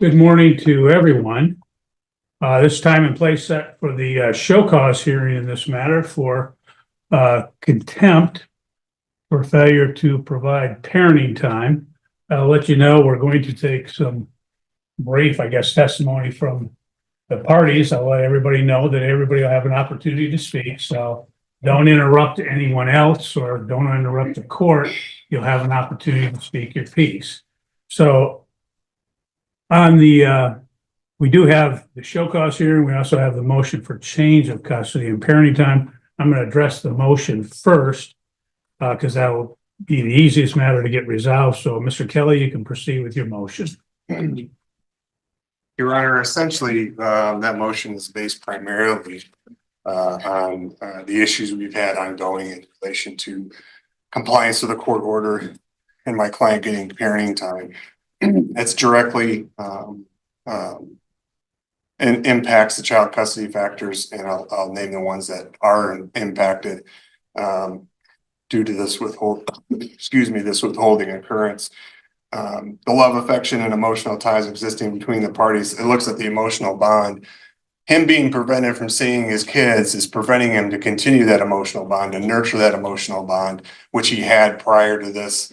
Good morning to everyone. This time and place set for the show cause hearing in this matter for contempt for failure to provide parenting time. I'll let you know we're going to take some brief, testimony from the parties. I'll let everybody know that everybody will have an opportunity to speak. So don't interrupt anyone else or don't interrupt the court. You'll have an opportunity to speak your piece. So on the we do have the show cause hearing. We also have the motion for change of custody and parenting time. I'm going to address the motion first because that will be the easiest matter to get resolved. So, Mr. Kelly, you can proceed with your motion. Your Honor, essentially, that motion is based primarily on the issues we've had ongoing in relation to compliance with the court order and my client getting parenting time. It's directly and impacts the child custody factors, and I'll name the ones that are impacted due to this withholding occurrence. The love, affection, and emotional ties existing between the parties. It looks at the emotional bond. Him being prevented from seeing his kids is preventing him to continue that emotional bond and nurture that emotional bond, which he had prior to this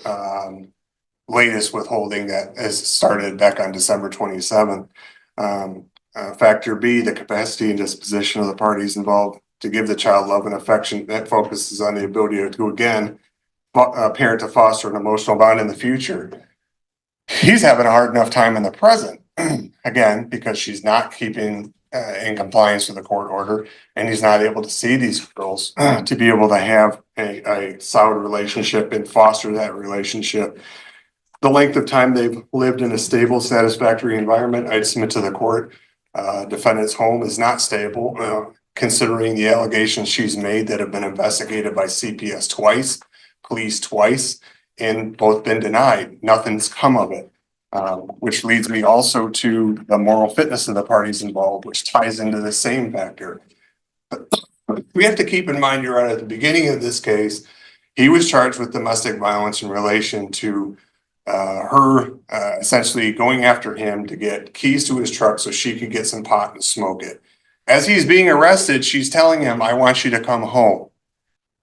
latest withholding that has started back on December 27th. Factor B, the capacity and disposition of the parties involved to give the child love and affection that focuses on the ability to, again, parent to foster an emotional bond in the future. He's having a hard enough time in the present, again, because she's not keeping in compliance with the court order, and he's not able to see these girls to be able to have a solid relationship and foster that relationship. The length of time they've lived in a stable, satisfactory environment, I'd submit to the court. Defendant's home is not stable, considering the allegations she's made that have been investigated by CPS twice, police twice, and both been denied. Nothing's come of it, which leads me also to the moral fitness of the parties involved, which ties into the same factor. But we have to keep in mind, Your Honor, at the beginning of this case, he was charged with domestic violence in relation to her essentially going after him to get keys to his truck so she could get some pot and smoke it. As he's being arrested, she's telling him, "I want you to come home."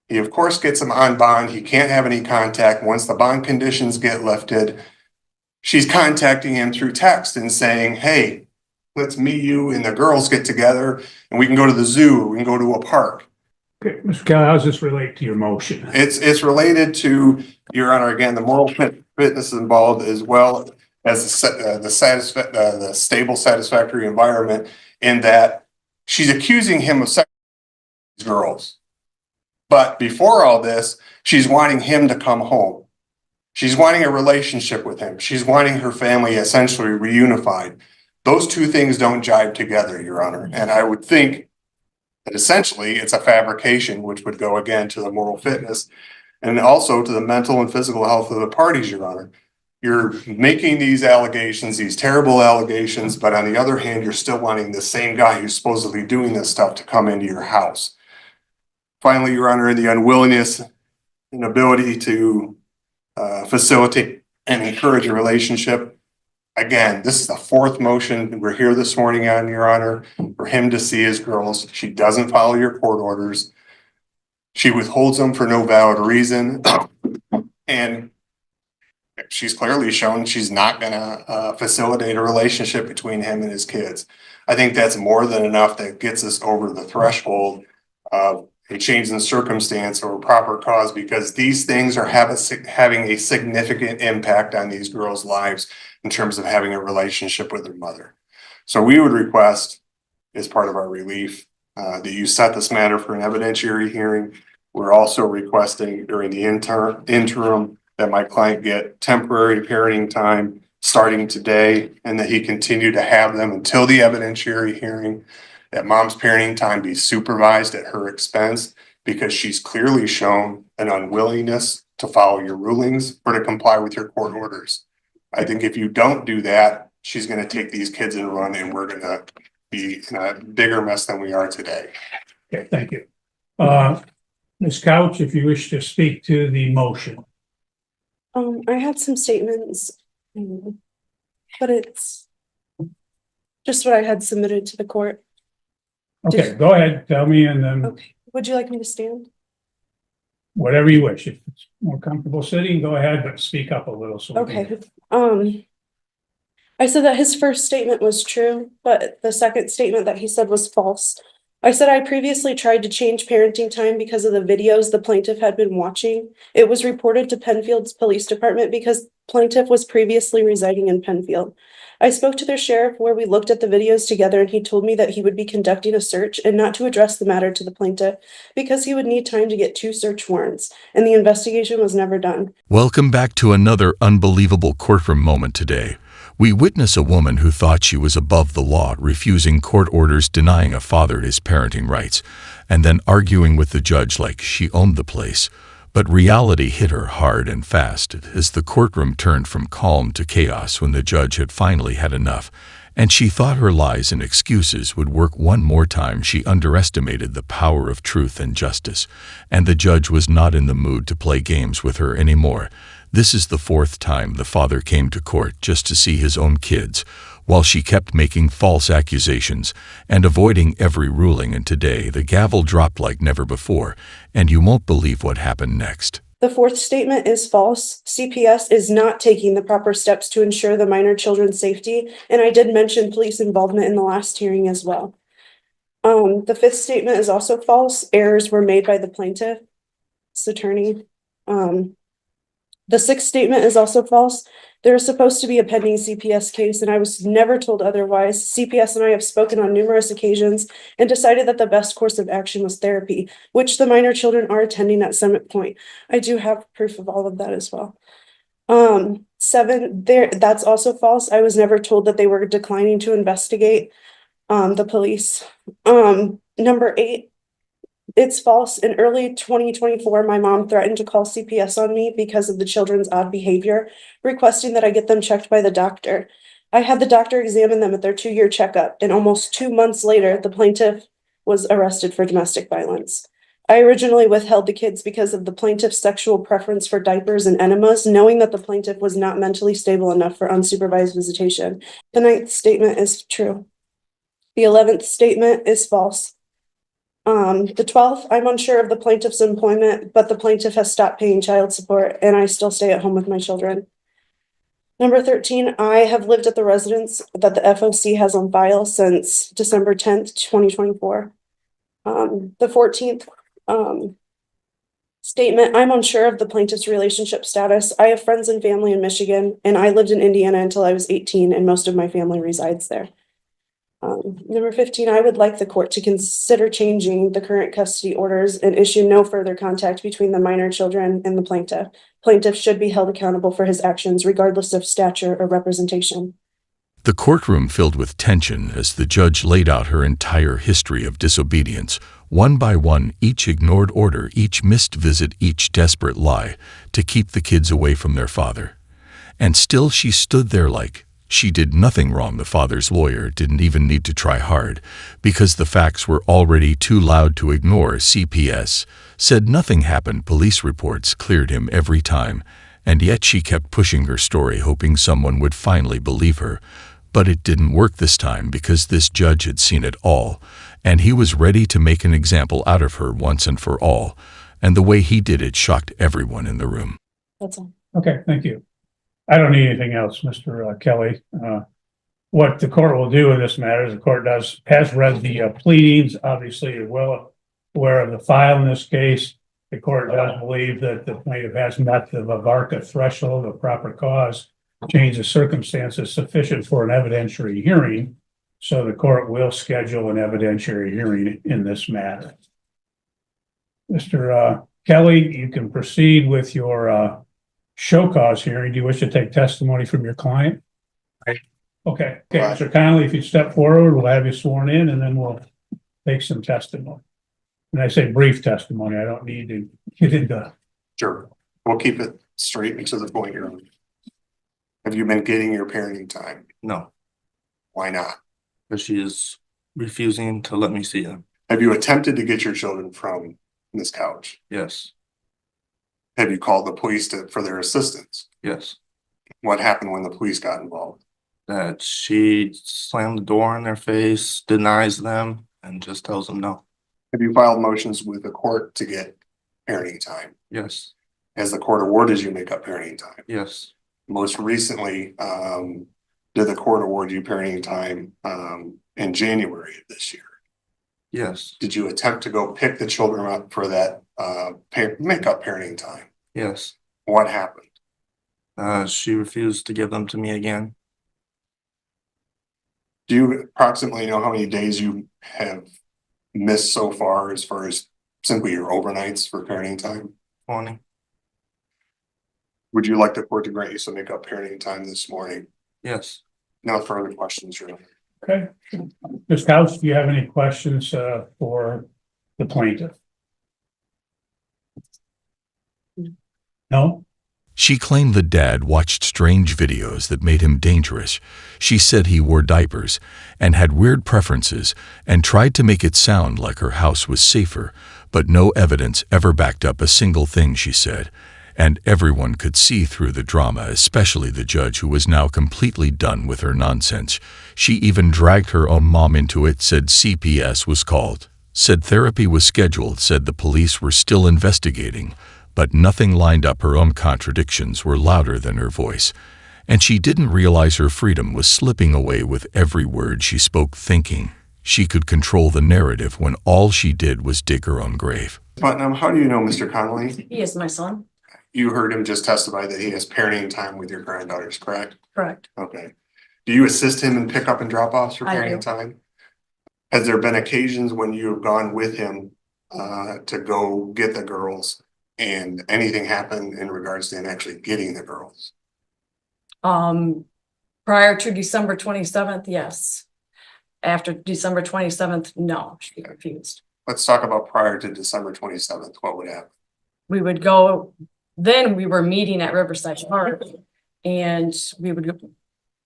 He, of course, gets him on bond. He can't have any contact. Once the bond conditions get lifted, she's contacting him through text and saying, "Hey, let's meet you and the girls get together and we can go to the zoo or we can go to a park." Okay, Mr. Kelly, how does this relate to your motion? It's related to, Your Honor, again, the moral fitness involved, as well as the stable, satisfactory environment, in that she's accusing him of sexual girls. But before all this, she's wanting him to come home. She's wanting a relationship with him. She's wanting her family essentially reunified. Those two things don't jive together, Your Honor. And I would think that essentially it's a fabrication, which would go again to the moral fitness and also to the mental and physical health of the parties, Your Honor. You're making these allegations, these terrible allegations, but on the other hand, you're still wanting the same guy who's supposedly doing this stuff to come into your house. Finally, Your Honor, the unwillingness and ability to facilitate and encourage a relationship. Again, this is the fourth motion we're here this morning on, Your Honor, for him to see his girls. She doesn't follow your court orders. She withholds them for no valid reason. And she's clearly shown she's not going to facilitate a relationship between him and his kids. I think that's more than enough that gets us over the threshold of a change in circumstance or a proper cause, because these things are having a significant impact on these girls' lives in terms of having a relationship with their mother. So we would request, as part of our relief, that you set this matter for an evidentiary hearing. We're also requesting during the interim that my client get temporary parenting time starting today, and that he continue to have them until the evidentiary hearing, that mom's parenting time be supervised at her expense, because she's clearly shown an unwillingness to follow your rulings or to comply with your court orders. I think if you don't do that, she's going to take these kids and run, and we're going to be in a bigger mess than we are today. Okay, thank you. Ms. Couch, if you wish to speak to the motion. I had some statements, but it's Just what I had submitted to the court. Okay, go ahead, tell me, and then Okay, would you like me to stand? whatever you wish. If it's more comfortable sitting, go ahead, but speak up a little. So we can- Okay, I said that his first statement was true, but the second statement that he said was false. I said I previously tried to change parenting time because of the videos the plaintiff had been watching. It was reported to Penfield's police department because plaintiff was previously residing in Penfield. I spoke to their sheriff where we looked at the videos together and he told me that he would be conducting a search and not to address the matter to the plaintiff because he would need time to get 2 search warrants, and the investigation was never done. Welcome back to another unbelievable courtroom moment today. We witness a woman who thought she was above the law, refusing court orders denying a father his parenting rights, and then arguing with the judge like she owned the place. But reality hit her hard and fast as the courtroom turned from calm to chaos when the judge had finally had enough, and she thought her lies and excuses would work one more time. She underestimated the power of truth and justice, and the judge was not in the mood to play games with her anymore. This is the 4th time the father came to court just to see his own kids, while she kept making false accusations and avoiding every ruling, and today the gavel dropped like never before, and you won't believe what happened next. The 4th statement is false. CPS is not taking the proper steps to ensure the minor children's safety, and I did mention police involvement in the last hearing as well. The 5th statement is also false. Errors were made by the plaintiff's attorney. The 6th statement is also false. There is supposed to be a pending CPS case, and I was never told otherwise. CPS and I have spoken on numerous occasions and decided that the best course of action was therapy, which the minor children are attending at Summit Point. I do have proof of all of that as well. 7, that's also false. I was never told that they were declining to investigate the police. Number 8, it's false. In early 2024, my mom threatened to call CPS on me because of the children's odd behavior, requesting that I get them checked by the doctor. I had the doctor examine them at their 2-year checkup, and almost 2 months later, the plaintiff was arrested for domestic violence. I originally withheld the kids because of the plaintiff's sexual preference for diapers and enemas, knowing that the plaintiff was not mentally stable enough for unsupervised visitation. The 9th statement is true. The 11th statement is false. The 12th, I'm unsure of the plaintiff's employment, but the plaintiff has stopped paying child support and I still stay at home with my children. Number 13, I have lived at the residence that the FOC has on file since December 10th, 2024. The 14th statement, I'm unsure of the plaintiff's relationship status. I have friends and family in Michigan, and I lived in Indiana until I was 18, and most of my family resides there. Number 15, I would like the court to consider changing the current custody orders and issue no further contact between the minor children and the plaintiff. Plaintiff should be held accountable for his actions regardless of stature or representation. The courtroom filled with tension as the judge laid out her entire history of disobedience. One by one, each ignored order, each missed visit, each desperate lie to keep the kids away from their father. And still she stood there like she did nothing wrong. The father's lawyer didn't even need to try hard because the facts were already too loud to ignore. CPS said nothing happened. Police reports cleared him every time, and yet she kept pushing her story, hoping someone would finally believe her. But it didn't work this time because this judge had seen it all, and he was ready to make an example out of her once and for all. And the way he did it shocked everyone in the room. That's all. Okay, thank you. I don't need anything else, Mr. Kelly. What the court will do in this matter is the court has read the pleadings, obviously is well aware of the file in this case. The court does believe that the plaintiff has met the VARCA threshold of proper cause, change of circumstances sufficient for an evidentiary hearing. So the court will schedule an evidentiary hearing in this matter. Mr. Kelly, you can proceed with your show cause hearing. Do you wish to take testimony from your client? Right. Okay, Mr. Connolly, if you step forward, we'll have you sworn in and then we'll take some testimony. And I say brief testimony, I don't need to get into. Sure. We'll keep it straight and to the point here. Have you been getting your parenting time? No, Why not? because she is refusing to let me see them. Have you attempted to get your children from this couch? Yes, Have you called the police for their assistance? yes. What happened when the police got involved? That she slammed the door in their face, denies them, and just tells them no. Have you filed motions with the court to get parenting time? Yes, Has the court awarded you make-up parenting time? yes, Most recently, did the court award you parenting time, in January of this year? yes, Did you attempt to go pick the children up for that, make-up parenting time? yes. What happened? She refused to give them to me again. Do you approximately know how many days you have missed so far as simply your overnights for parenting time? 20. Would you like the court to grant you some make-up parenting time this morning? Yes. No further questions, Your Honor. Okay. Ms. Couch, do you have any questions for the plaintiff? No? She claimed the dad watched strange videos that made him dangerous. She said he wore diapers and had weird preferences and tried to make it sound like her house was safer, but no evidence ever backed up a single thing she said. And everyone could see through the drama, especially the judge, who was now completely done with her nonsense. She even dragged her own mom into it, said CPS was called, said therapy was scheduled, said the police were still investigating. But nothing lined up. Her own contradictions were louder than her voice, and she didn't realize her freedom was slipping away with every word she spoke, thinking she could control the narrative when all she did was dig her own grave. Putnam, how do you know Mr. Connolly? He is my son. You heard him just testify that he has parenting time with your granddaughters, correct? Correct. Okay. Do you assist him in pickup and drop-offs for I parenting do. time? Has there been occasions when you have gone with him to go get the girls and anything happened in regards to him actually getting the girls? Prior to December 27th, yes. After December 27th, no, she refused. Let's talk about prior to December 27th. What would happen? We would go, then we were meeting at Riverside Park and we would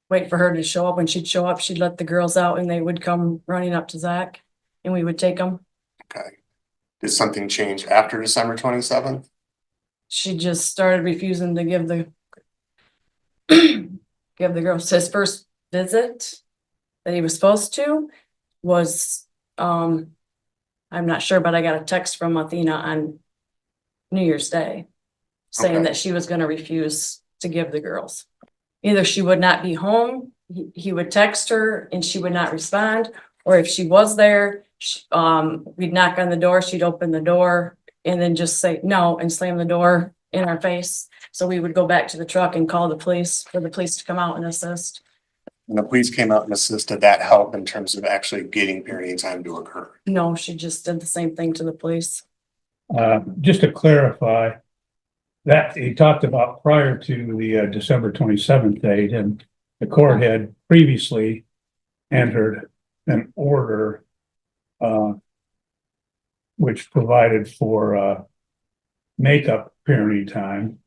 wait for her to show up. When she'd show up, she'd let the girls out and they would come running up to Zach and we would take them. Okay. Did something change after December 27th? She just started refusing to give the give the girls. His first visit that he was supposed to was I'm not sure, but I got a text from Athena on New Year's Day saying Okay. that she was going to refuse to give the girls. Either she would not be home, he would text her and she would not respond, or if she was there, we'd knock on the door, she'd open the door and then just say no and slam the door in our face. So we would go back to the truck and call the police for the police to come out and assist. And the police came out and assisted. That help in terms of actually getting parenting time to occur? No, she just did the same thing to the police. Just to clarify, that he talked about prior to the December 27th date, and the court had previously entered an order which provided for makeup parenting time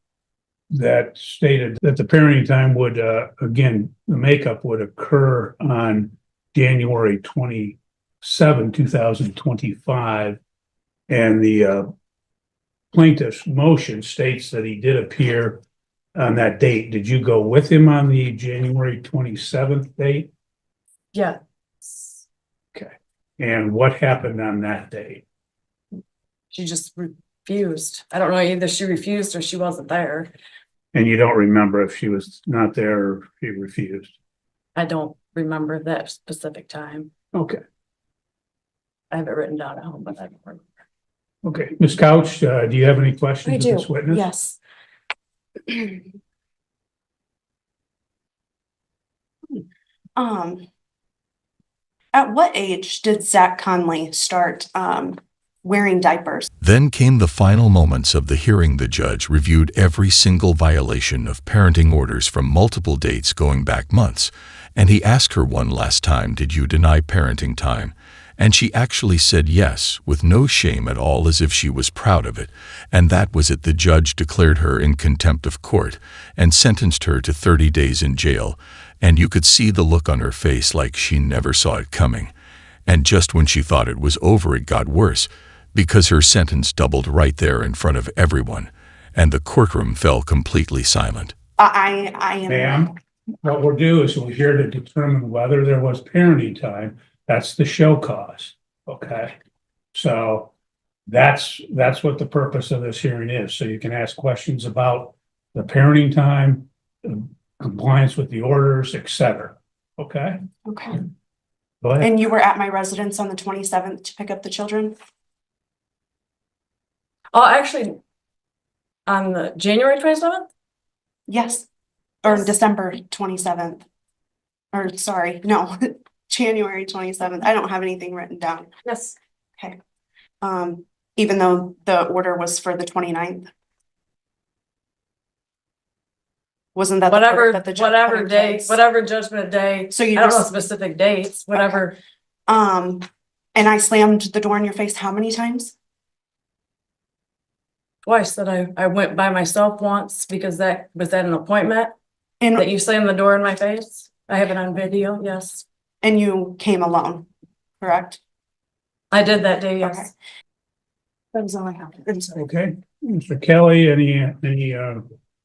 that stated that the parenting time would, again, the makeup would occur on January 27, 2025. And the plaintiff's motion states that he did appear on that date. Did you go with him on the January 27th date? Yeah. Okay. And what happened on that date? She just refused. I don't know, either she refused or she wasn't there. And you don't remember if she was not there or she refused? I don't remember that specific time. Okay. I have it written down at home, but I don't remember. Okay. Ms. Couch, do you have any questions I of do, this witness? yes. At what age did Zach Conley start wearing diapers? Then came the final moments of the hearing. The judge reviewed every single violation of parenting orders from multiple dates going back months, and he asked her one last time, "Did you deny parenting time?" And she actually said yes, with no shame at all, as if she was proud of it. And that was it. The judge declared her in contempt of court and sentenced her to 30 days in jail. And you could see the look on her face like she never saw it coming. And just when she thought it was over, it got worse, because her sentence doubled right there in front of everyone, and the courtroom fell completely silent. I am. Ma'am, what we'll do is we're here to determine whether there was parenting time. That's the show cause, okay? So that's what the purpose of this hearing is. So you can ask questions about the parenting time, compliance with the orders, et cetera. Okay? Okay. Go ahead. And you were at my residence on the 27th to pick up the children? Oh, actually, on the January 27th? Yes. Or Yes. December 27th. Or sorry, no, January 27th. I don't have anything written down. Yes. Okay. Even though the order was for the 29th. Wasn't that the Whatever, order that the judge put whatever in day, place? whatever judgment day. So I you don't know just, specific dates, whatever. and I slammed the door in your face how many times? Twice that I went by myself once because that was at an appointment that And, you slammed the door in my face. I have it on video, yes. and you came alone, correct? I did that day, Okay. yes. That was all I have. I'm sorry. Okay, Mr. Kelly, any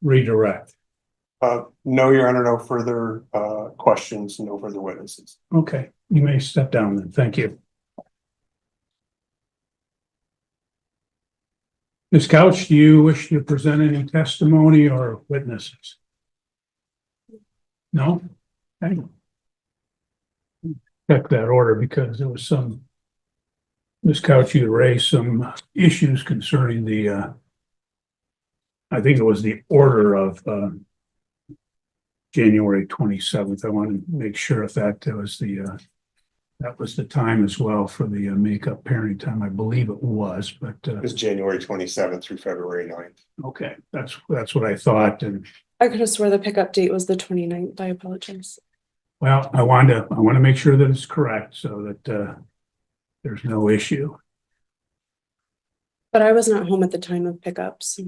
redirect? No, Your Honor, no further questions, no further witnesses. Okay, you may step down then. Thank you. Ms. Couch, do you wish to present any testimony or witnesses? No? Okay. Check that order because there was some, Ms. Couch, you raised some issues concerning the, I think it was the order of January 27th. I want to make sure if that was the time as well for the makeup parenting time. I believe it was, but It was January 27th through February 9th. okay, that's what I thought. And I could have swore the pickup date was the 29th. I apologize. well, I want to make sure that it's correct so that there's no issue. But I was not home at the time of pickups.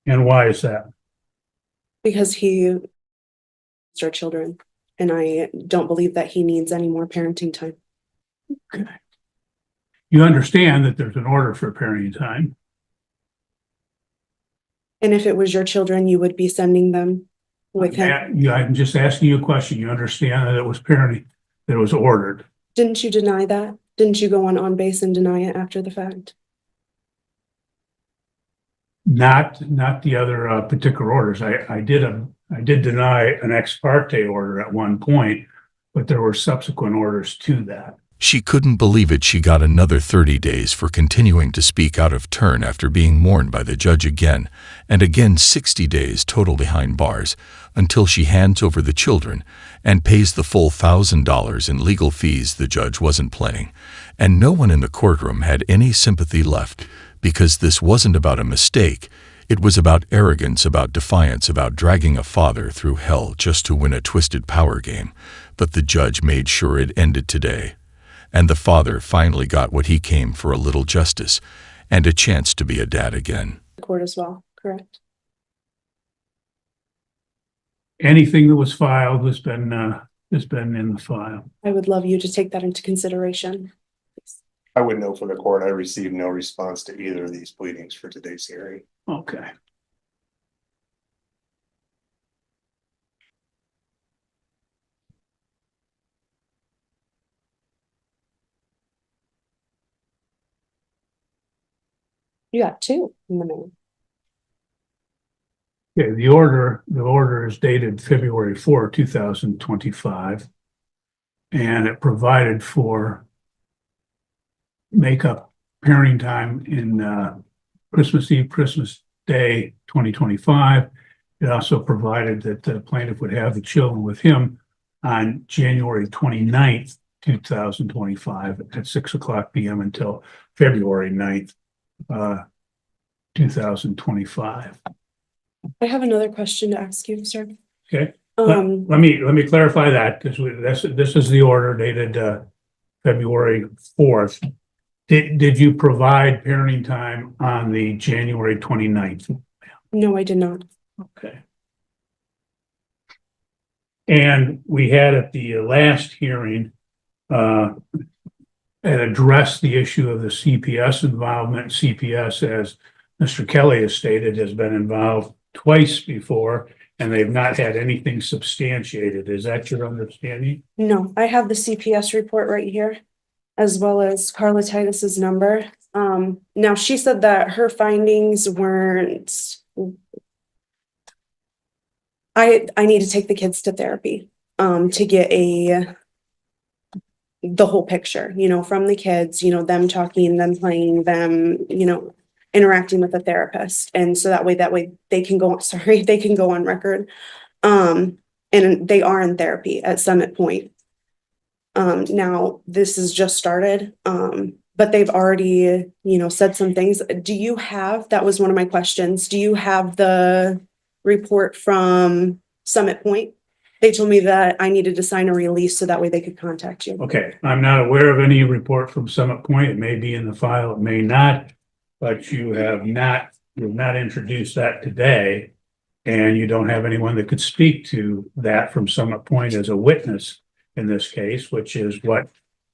And why is that? Because he our children, and I don't believe that he needs any more parenting time. Okay. You understand that there's an order for parenting time. And if it was your children, you would be sending them with him. Yeah, I'm just asking you a question. You understand that it was parenting, that it was ordered. Didn't you deny that? Didn't you go on base and deny it after the fact? Not the other particular orders. I did deny an ex parte order at one point, but there were subsequent orders to that. She couldn't believe it. She got another 30 days for continuing to speak out of turn after being mourned by the judge again, and again 60 days total behind bars, until she hands over the children and pays the full $1,000 in legal fees the judge wasn't playing. And no one in the courtroom had any sympathy left, because this wasn't about a mistake. It was about arrogance, about defiance, about dragging a father through hell just to win a twisted power game. But the judge made sure it ended today. And the father finally got what he came for, a little justice and a chance to be a dad again. Court as well, correct? Anything that was filed has been in the file. I would love you to take that into consideration. I would know for the court, I received no response to either of these pleadings for today's hearing. Okay. You got two in the mail. Okay, the order is dated February 4, 2025. And it provided for makeup parenting time in Christmas Eve, Christmas Day, 2025. It also provided that the plaintiff would have the children with him on January 29th, 2025 at 6:00 p.m. until February 9th, 2025. I have another question to ask you, sir. Okay. Let me clarify that because this is the order dated February 4th. Did you provide parenting time on the January 29th? No, I did not. Okay. And we had at the last hearing and addressed the issue of the CPS involvement. CPS, as Mr. Kelly has stated has been involved twice before, and they've not had anything substantiated. Is that your understanding? No, I have the CPS report right here, as well as Carla Titus's number. Now she said that her findings weren't. I need to take the kids to therapy, to get the whole picture, from the kids, them talking, them playing, them, interacting with the therapist. And so that way they can go, they can go on record. And they are in therapy at Summit Point. Now this has just started, but they've already, said some things. That was one of my questions. Do you have the report from Summit Point? They told me that I needed to sign a release so that way they could contact you. Okay, I'm not aware of any report from Summit Point. It may be in the file, it may not, but you've not introduced that today. And you don't have anyone that could speak to that from Summit Point as a witness in this case, which is what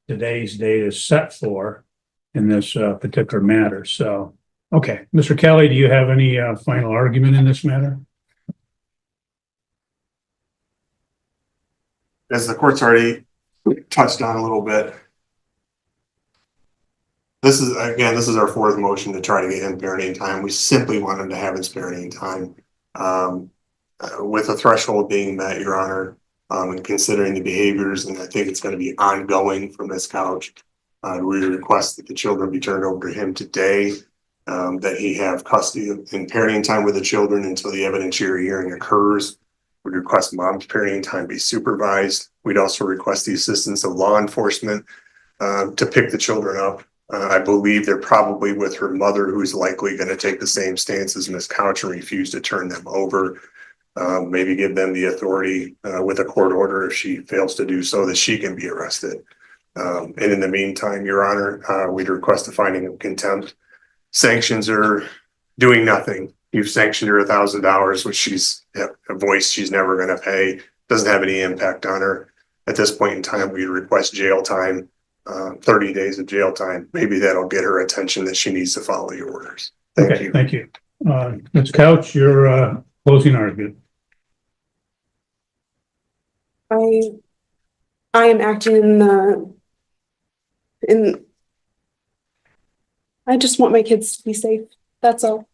today's date is set for in this particular matter. So, okay, Mr. Kelly, do you have any final argument in this matter? As the court's already touched on a little bit, this is our fourth motion to try to get him parenting time. We simply want him to have his parenting time. With the threshold being met, Your Honor, and considering the behaviors, and I think it's going to be ongoing from this couch, we request that the children be turned over to him today, that he have custody and parenting time with the children until the evidentiary hearing occurs. We'd request mom's parenting time be supervised. We'd also request the assistance of law enforcement to pick the children up. I believe they're probably with her mother, who's likely going to take the same stance as Ms. Couch and refuse to turn them over. Maybe give them the authority with a court order if she fails to do so, that she can be arrested. And in the meantime, Your Honor, we'd request a finding of contempt. Sanctions are doing nothing. You've sanctioned her $1,000, which she's a voice she's never going to pay. Doesn't have any impact on her. At this point in time, we request jail time, 30 days of jail time. Maybe that'll get her attention that she needs to follow your orders. Thank you. Thank you. Ms. Couch, your closing argument. I am acting I just want my kids to be safe. That's all.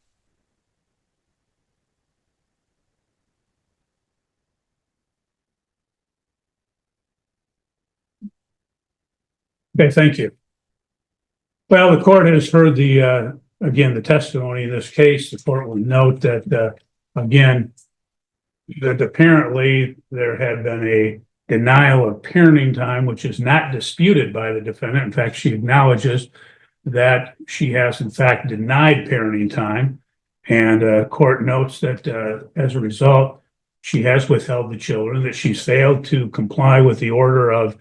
Okay, thank you. Well, the court has heard again, the testimony in this case. The court will note that, again, that apparently there had been a denial of parenting time, which is not disputed by the defendant. In fact, she acknowledges that she has in fact denied parenting time. And court notes that as a result, she has withheld the children, that she's failed to comply with the order of.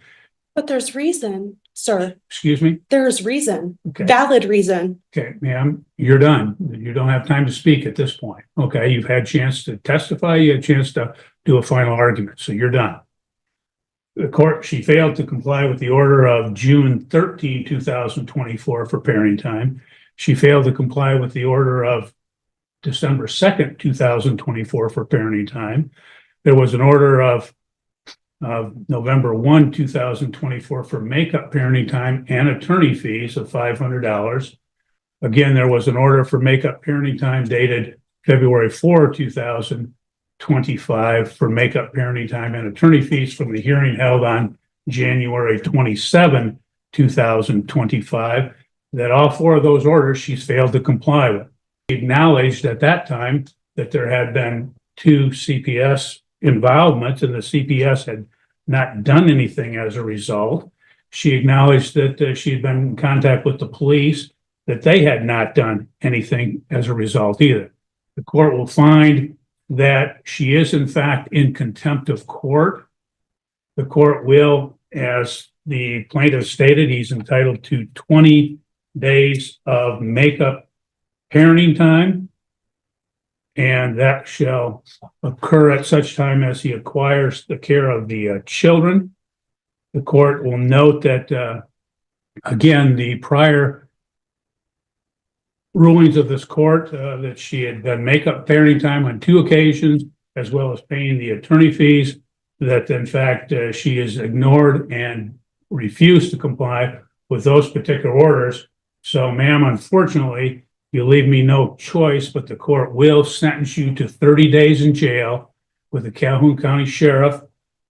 But there's reason, sir. Excuse me? There's reason, Okay. valid reason. Okay, ma'am, you're done. You don't have time to speak at this point. Okay, you've had a chance to testify, you had a chance to do a final argument, so you're done. The court, she failed to comply with the order of June 13, 2024 for parenting time. She failed to comply with the order of December 2nd, 2024 for parenting time. There was an order of November 1, 2024 for makeup parenting time and attorney fees of $500. Again, there was an order for makeup parenting time dated February 4, 2025 for makeup parenting time and attorney fees from the hearing held on January 27, 2025, that all four of those orders she's failed to comply with. She acknowledged at that time that there had been 2 CPS involvements and the CPS had not done anything as a result. She acknowledged that she had been in contact with the police, that they had not done anything as a result either. The court will find that she is in fact in contempt of court. The court will, as the plaintiff stated, he's entitled to 20 days of makeup parenting time, and that shall occur at such time as he acquires the care of the children. The court will note that, again, the prior rulings of this court, that she had done makeup parenting time on 2 occasions, as well as paying the attorney fees, that in fact, she has ignored and refused to comply with those particular orders. So ma'am, unfortunately, you leave me no choice, but the court will sentence you to 30 days in jail with the Calhoun County Sheriff.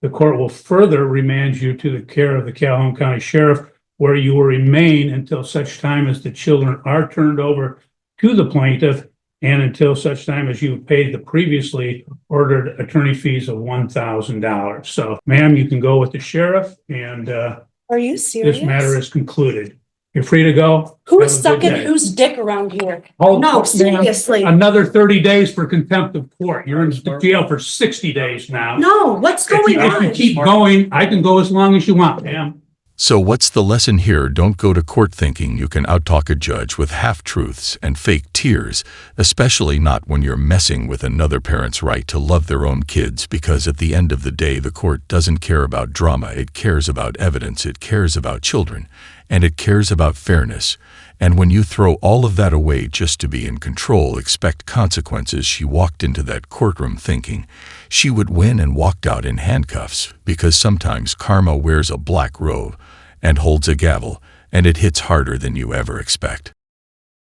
The court will further remand you to the care of the Calhoun County Sheriff, where you will remain until such time as the children are turned over to the plaintiff and until such time as you've paid the previously ordered attorney fees of $1,000. So ma'am, you can go with the sheriff, and Are you serious? this matter is concluded. You're free to go. Who's Have a good sucking day. whose dick around here? Oh, No, ma'am, seriously. Another 30 days for contempt of court. You're in jail for 60 days now. No, what's If going you on? keep going, I can go as long as you want, ma'am. So what's the lesson here? Don't go to court thinking you can outtalk a judge with half-truths and fake tears, especially not when you're messing with another parent's right to love their own kids, because at the end of the day, the court doesn't care about drama. It cares about evidence. It cares about children, and it cares about fairness. And when you throw all of that away just to be in control, expect consequences. She walked into that courtroom thinking she would win and walked out in handcuffs, because sometimes karma wears a black robe and holds a gavel, and it hits harder than you ever expect.